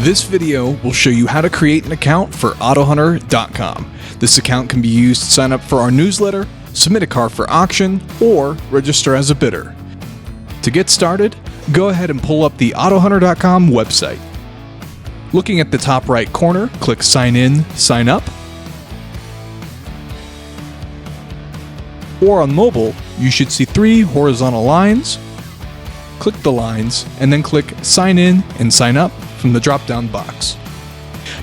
This video will show you how to create an account for AutoHunter.com. This account can be used to sign up for our newsletter, submit a car for auction, or register as a bidder. To get started, go ahead and pull up the AutoHunter.com website. Looking at the top right corner, click Sign In, Sign Up. Or on mobile, you should see 3 horizontal lines. Click the lines and then click Sign In and Sign Up from the drop-down box.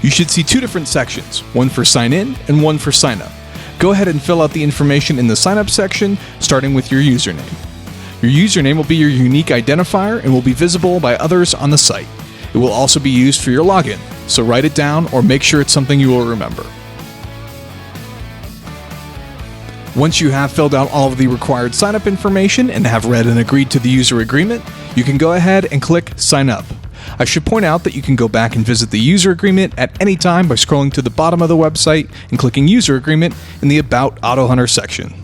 You should see 2 different sections, one for Sign In and one for Sign Up. Go ahead and fill out the information in the Sign Up section, starting with your username. Your username will be your unique identifier and will be visible by others on the site. It will also be used for your login, so write it down or make sure it's something you will remember. Once you have filled out all of the required sign-up information and have read and agreed to the user agreement, you can go ahead and click Sign Up. I should point out that you can go back and visit the user agreement at any time by scrolling to the bottom of the website and clicking User Agreement in the About AutoHunter section.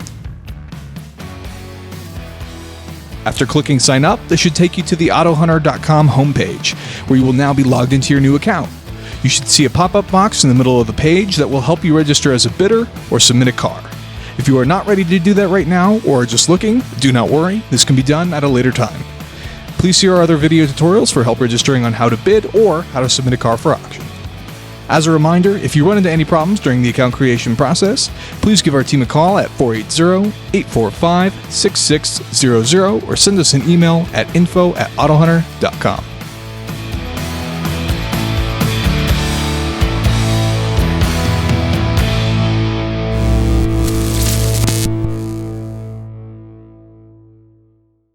After clicking Sign Up, this should take you to the AutoHunter.com homepage, where you will now be logged into your new account. You should see a pop-up box in the middle of the page that will help you register as a bidder or submit a car. If you are not ready to do that right now or are just looking, do not worry, this can be done at a later time. Please see our other video tutorials for help registering on how to bid or how to submit a car for auction. As a reminder, if you run into any problems during the account creation process, please give our team a call at 480-845-6600 or send us an email at info@autohunter.com.